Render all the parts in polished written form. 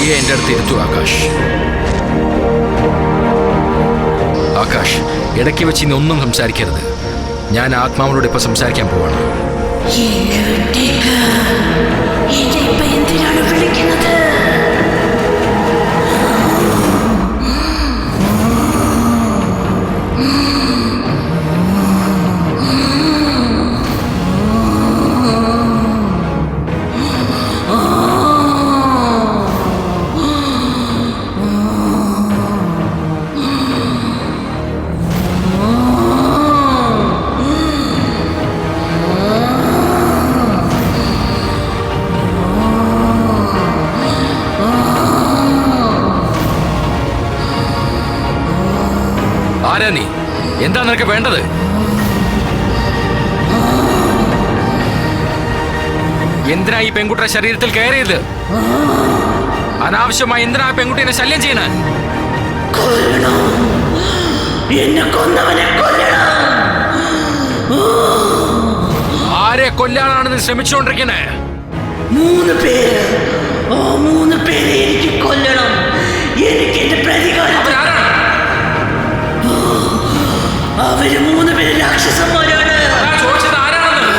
പതിയെ എൻ്റെ അടുത്ത് ഇരുത്തു ആകാശ്. ആകാശ്, ഇടയ്ക്ക് വെച്ച് ഇനി ഒന്നും സംസാരിക്കരുത്. ഞാൻ ആത്മാവിനോട് ഇപ്പൊ സംസാരിക്കാൻ പോവാണ്. എന്തിനാണ് വിളിക്കുന്നത്? ആരാ നീ? എന്താ നിനക്ക് വേണ്ടത്? എന്തിനാ ഈ പെൺകുട്ടിയുടെ ശരീരത്തിൽ കയറിയത്? അനാവശ്യമായി എന്തിനാ ആ പെൺകുട്ടിയെ ശല്യം ചെയ്യണ? ആരെ കൊല്ലാനാണ് നീ ശ്രമിച്ചുകൊണ്ടിരിക്കണേ? 3 പേര്. ആ 3 പേരെ എനിക്ക് കൊല്ലണം. എനിക്ക് എന്റെ പ്രതികാരം. അവര് 3 പേര് രാക്ഷസന്മാരാണ്. ചോദിച്ചത് ആരാണെന്ന്?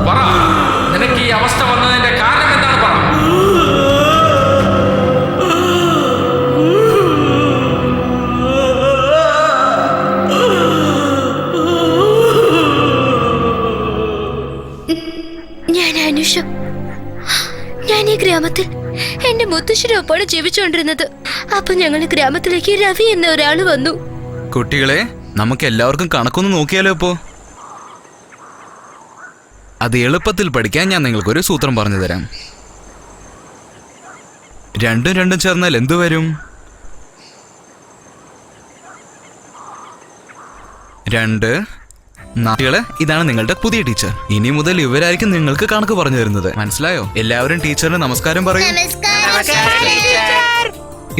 പറ, നിനക്ക് ഈ അവസ്ഥ വന്നതിന്റെ കാരണം എന്താണ്? പറ. ഞാൻ ഈ ഗ്രാമത്തിൽ എന്റെ മുത്തശ്ശിനൊപ്പാണ് ജീവിച്ചുകൊണ്ടിരുന്നത്. അപ്പൊ ഞങ്ങളുടെ ഗ്രാമത്തിലേക്ക് രവി എന്ന ഒരാള് വന്നു. കുട്ടികളെ, നമുക്ക് എല്ലാവർക്കും കണക്കൊന്ന് നോക്കിയാലോ ഇപ്പോ? അത് എളുപ്പത്തിൽ പഠിക്കാൻ ഞാൻ നിങ്ങൾക്കൊരു സൂത്രം പറഞ്ഞു തരാം. 2 2 ചേർന്നാൽ എന്തു വരും? 2 4. ഇതാണ് നിങ്ങളുടെ പുതിയ ടീച്ചർ. ഇനി മുതൽ ഇവരായിരിക്കും നിങ്ങൾക്ക് കണക്ക് പറഞ്ഞു തരുന്നത്. മനസ്സിലായോ? എല്ലാവരും ടീച്ചറിന് നമസ്കാരം പറയും.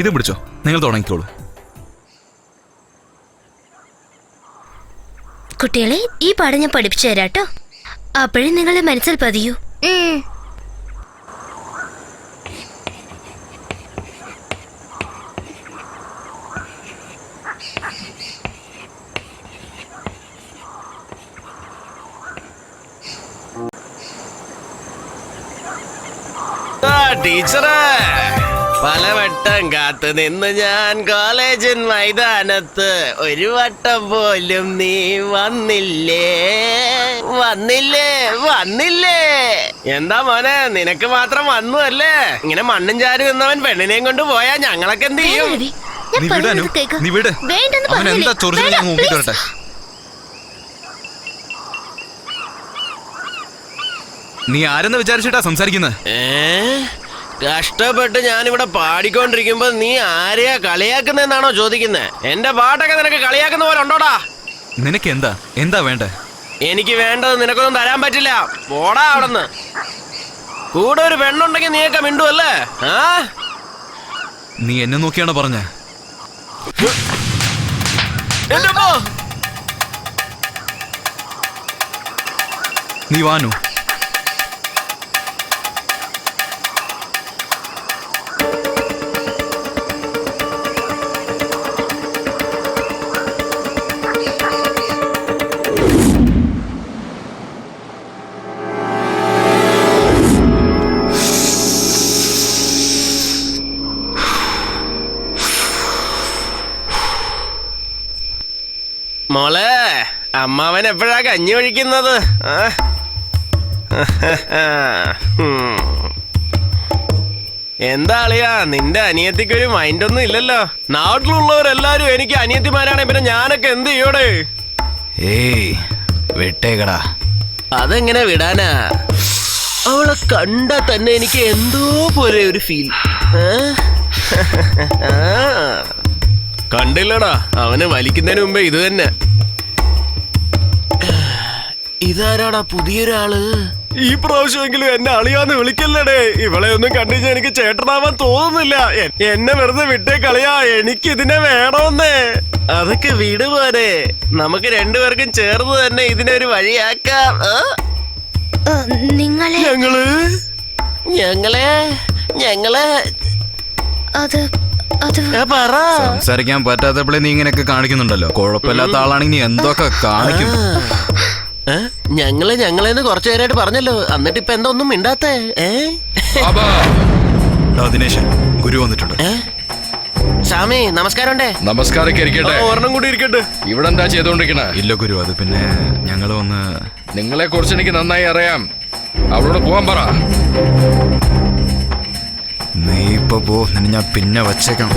ഇത് പിടിച്ചോ, നിങ്ങൾ തുടങ്ങിക്കോളൂ. കുട്ടികളെ, ഈ പാഠം ഞാൻ പഠിപ്പിച്ചു തരാട്ടോ. അപ്പോഴേ നിങ്ങളെ മനസ്സിൽ പതിയൂ. ടീച്ചറെ, പലവട്ടം കാത്തു നിന്ന് ഞാൻ കോളേജിൻ മൈതാനത്ത്. ഒരു വട്ടം പോലും നീ വന്നില്ലേ? എന്താ മോനെ, നിനക്ക് മാത്രം വന്നു അല്ലേ? ഇങ്ങനെ മണ്ണും ചാരി നിന്നവൻ പെണ്ണിനെയും കൊണ്ട് പോയാ ഞങ്ങളൊക്കെ എന്ത് ചെയ്യും? നീ ആരെന്ന് വിചാരിച്ചിട്ടാ സംസാരിക്കുന്നത്? കഷ്ടപ്പെട്ട് ഞാനിവിടെ പാടിക്കൊണ്ടിരിക്കുമ്പോ നീ ആരെയാ കളിയാക്കുന്നെന്നാണോ ചോദിക്കുന്നത്? എന്റെ പാട്ടൊക്കെ നിനക്ക് കളിയാക്കുന്ന പോലെ ഉണ്ടോടാ? നിനക്ക് എന്താ വേണ്ടേ? എനിക്ക് വേണ്ടത് നിനക്കൊന്നും തരാൻ പറ്റില്ല. പോടാ അവിടെന്ന്. കൂടെ ഒരു പെണ്ണുണ്ടെങ്കിൽ നീയൊക്കെ മിണ്ടുവല്ലേ? നീ എന്നെ നോക്കിയാണോ പറഞ്ഞ? നീ വാനു. മോളെ, അമ്മാവൻ എപ്പോഴാ കഞ്ഞി ഒഴിക്കുന്നത്? എന്താ അളിയാ, നിന്റെ അനിയത്തിക്കൊരു മൈൻഡൊന്നും ഇല്ലല്ലോ. നാട്ടിലുള്ളവരെല്ലാരും എനിക്ക് അനിയത്തിമാരാണെ പിന്നെ ഞാനൊക്കെ എന്ത് ചെയ്യോടെ? ഏയ് വിട്ടേക്കടാ. അതെങ്ങനെ വിടാനാ? അവളെ കണ്ടാ തന്നെ എനിക്ക് എന്തോ പോലെ ഒരു ഫീൽ. കണ്ടില്ലടാ, അവന് വലിക്കുന്നതിന് മുമ്പേ ഇത് തന്നെ. ഇതാരാടാ പുതിയൊരാള്? ഈ പ്രാവശ്യമെങ്കിലും എന്നെ അളിയാന്ന് വിളിക്കല്ലേടേ. ഇവളെ ഒന്നും കണ്ടുകഴിഞ്ഞാൽ എനിക്ക് ചേട്ടനാവാൻ തോന്നുന്നില്ല. എന്നെ വെറുതെ വിട്ടേ കളിയാ, എനിക്ക് ഇതിനെ വേണമെന്നേ. അതൊക്കെ വിട് പോരെ, നമുക്ക് രണ്ടുപേർക്കും ചേർന്ന് തന്നെ ഇതിനെ ഒരു വഴിയാക്കാം. നിങ്ങളെ ഞങ്ങളെ അത് പറ. സംസാരിക്കാൻ പറ്റാത്തപ്പോഴേ നീ ഇങ്ങനെയൊക്കെ കാണിക്കുന്നുണ്ടല്ലോ. കുഴപ്പമില്ലാത്ത ആളാണെങ്കിൽ നീ എന്തൊക്കെ കാണിക്കും. ഞങ്ങളെന്ന് കുറച്ചു നേരമായിട്ട് പറഞ്ഞല്ലോ, എന്നിട്ട് ഇപ്പൊ എന്താ ഒന്നും മിണ്ടാത്തേ? ദിനേശ്, ഗുരു വന്നിട്ടുണ്ട്. സ്വാമി നമസ്കാരം. നമസ്കാരമൊക്കെ ഇരിക്കട്ടെ. ഒരെണ്ണം കൂടി ഇരിക്കട്ടെ. ഇവിടെ എന്താ ചെയ്തോണ്ടിരിക്കണേ? ഇല്ല ഗുരു, അത് പിന്നെ ഞങ്ങള് വന്ന് നിങ്ങളെ കുറിച്ച് എനിക്ക് നന്നായി അറിയാം. അവളോട് പോവാൻ പറ. നീ ഇപ്പൊ പോ, നിന്നെ ഞാൻ പിന്നെ വച്ചേക്കാം.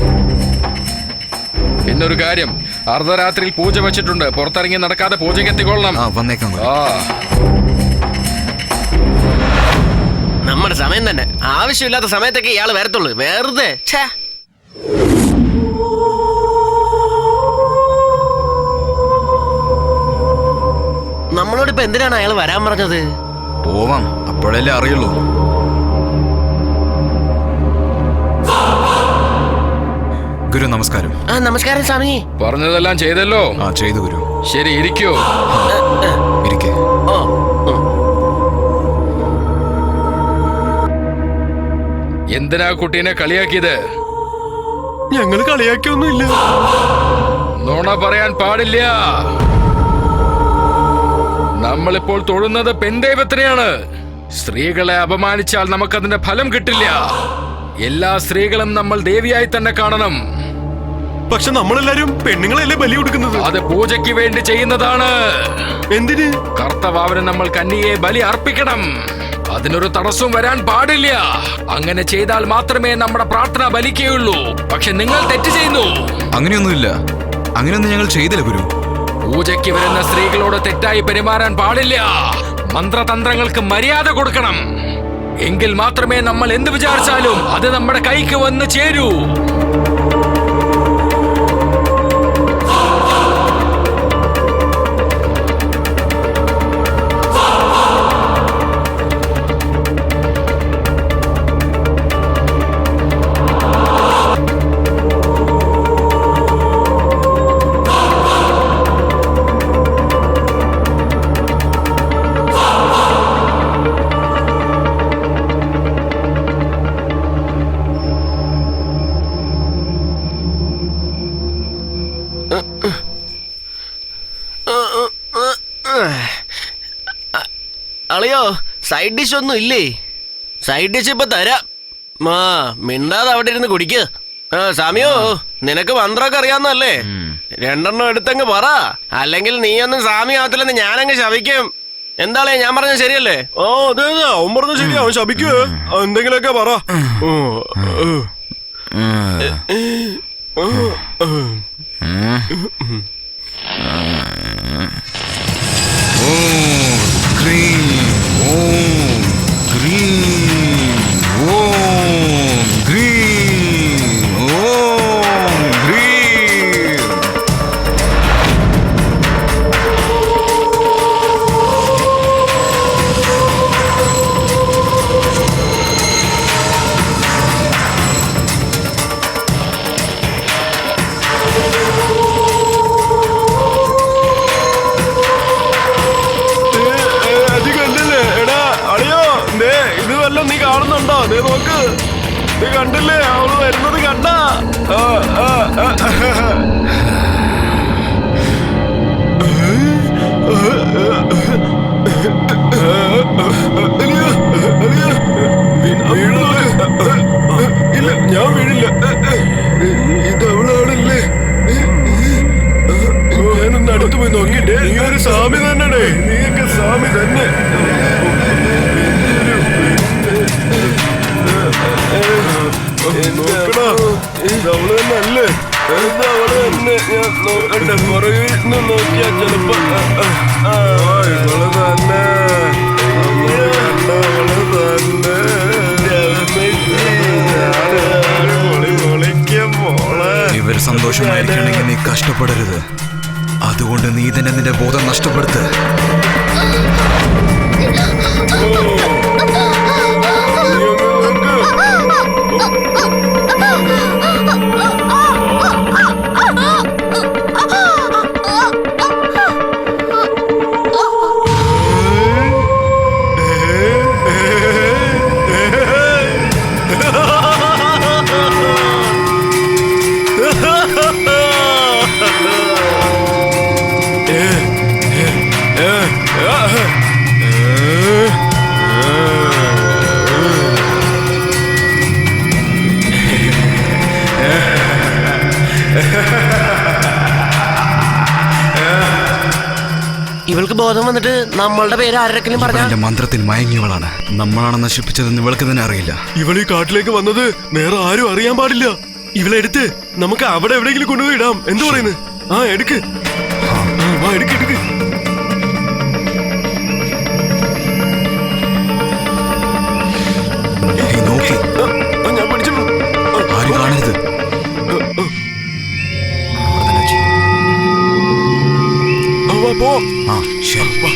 പിന്നൊരു കാര്യം, അർദ്ധരാത്രിയിൽ പൂജ വെച്ചിട്ടുണ്ട്. പുറത്തിറങ്ങി നടക്കാതെ പൂജയ്ക്ക് എത്തിക്കൊള്ളണം. വന്നേക്കാം ഗുരു. നമ്മുടെ സമയം തന്നെ. ആവശ്യമില്ലാത്ത സമയത്തൊക്കെ ഇയാള് വരത്തുള്ളൂ, വെറുതെ. നമ്മളോട് ഇപ്പൊ എന്തിനാണ് അയാൾ വരാൻ പറഞ്ഞത്? പോവാം, അപ്പോഴല്ലേ അറിയുള്ളൂ. ഗുരു നമസ്കാരം. നമസ്കാരം സ്വാമി. പറഞ്ഞതെല്ലാം ചെയ്തല്ലോ? ചെയ്തു ഗുരു. ശരി, ഇരിക്കൂ. ഇരിക്കേ. എന്തിനാ കുട്ടീനെ കളിയാക്കിയത്? ഞങ്ങള് കളിയാക്കിയൊന്നുമില്ല. നുണ പറയാൻ പാടില്ല. നമ്മളിപ്പോൾ തൊഴുന്നത് പെൺദൈവത്തിനെയാണ്. സ്ത്രീകളെ അപമാനിച്ചാൽ നമുക്കതിന്റെ ഫലം കിട്ടില്ല. എല്ലാ സ്ത്രീകളും നമ്മൾ ദേവിയായി തന്നെ കാണണം. പക്ഷെ നമ്മളെല്ലാരും പെണ്ണുങ്ങളെയല്ലേ ബലി കൊടുക്കുന്നത്? അത് പൂജയ്ക്ക് വേണ്ടി ചെയ്യുന്നതാണ്. എന്തിന്? കർത്തവാവിന് നമ്മൾ കന്യയെ ബലി അർപ്പിക്കണം. അതിനൊരു തടസ്സവും വരാൻ പാടില്ല. അങ്ങനെ ചെയ്താൽ മാത്രമേ നമ്മുടെ പ്രാർത്ഥന ബലിക്കുകയുള്ളൂ. പക്ഷെ നിങ്ങൾ തെറ്റ് ചെയ്യുന്നു. അങ്ങനെയൊന്നുമില്ല, അങ്ങനെയൊന്നും ഞങ്ങൾ ചെയ്തില്ല ഗുരു. പൂജയ്ക്ക് വരുന്ന സ്ത്രീകളോട് തെറ്റായി പെരുമാറാൻ പാടില്ല. മന്ത്രതന്ത്രങ്ങൾക്ക് മര്യാദ കൊടുക്കണം. എങ്കിൽ മാത്രമേ നമ്മൾ എന്ത് വിചാരിച്ചാലും അത് നമ്മുടെ കൈക്ക് വന്ന് ചേരൂ. അളിയോ, സൈഡ് ഡിഷ് ഒന്നും ഇല്ലേ? സൈഡ് ഡിഷ് ഇപ്പൊ തരാം. മിണ്ടാതെ അവിടെ ഇരുന്ന് കുടിക്ക്. സാമിയോ, നിനക്ക് മന്ത്രമൊക്കെ അറിയാവുന്നല്ലേ? രണ്ടെണ്ണം എടുത്തങ്ങ് പറ, അല്ലെങ്കിൽ നീയൊന്നും സാമി ആവത്തില്ലെന്ന് ഞാനങ്ങ് ശപിക്കും. എന്താളേ ഞാൻ പറഞ്ഞത് ശരിയല്ലേ? അതെ, അവൻ പറഞ്ഞത് ശരിയാ. അവൻ ശപിക്കൂ. എന്തെങ്കിലുമൊക്കെ പറ. നീ കാണുന്നുണ്ടോ? നീ നോക്ക്, നീ കണ്ടില്ലേ? അവള് വരുന്നത് കണ്ട? ഇല്ല, ഞാൻ വീഴില്ല. ഇതവളാണല്ലേ? ഞാനൊന്ന് അടുത്ത് പോയി നോക്കിട്ടേ. നീ ഒരു സ്വാമി തന്നെ, നീയൊക്കെ സ്വാമി തന്നെ. അവള് തന്നെയല്ലേ? അവള് തന്നെ. ഞാൻ നോക്കട്ടെ, പുറകിൽ നിന്ന് നോക്കിയാ ചെലപ്പോ ഇവള് തന്നെ. അവള് തന്നെ. ഇവര് സന്തോഷമായിരിക്കണമെങ്കിൽ നീ കഷ്ടപ്പെടരുത്. അതുകൊണ്ട് നീ തന്നെ നിന്റെ ബോധം നഷ്ടപ്പെടുത്ത്. ഇവൾക്ക് ബോധം വന്നിട്ട് നമ്മളുടെ പേര് ആരെങ്കിലും പറഞ്ഞ എന്റെ മന്ത്രത്തിൽ മയങ്ങിയവളാണ്. നമ്മളാണ് നശിപ്പിച്ചതെന്ന് ഇവൾക്ക് തന്നെ അറിയില്ല. ഇവൾ ഈ കാട്ടിലേക്ക് വന്നത് വേറെ ആരും അറിയാൻ പാടില്ല. ഇവളെ എടുത്ത് നമുക്ക് അവിടെ എവിടെയെങ്കിലും കൊണ്ടുപോയി ഇടാം. എന്തു പറയുന്നത്? ആ എടുക്ക്. വാ എടുക്ക് എടുക്ക്. നോക്കി ഞാൻ പഠിച്ചിട്ടു. ആരും കാണരുത്. വാ പോ. ആ ശരി. വാ.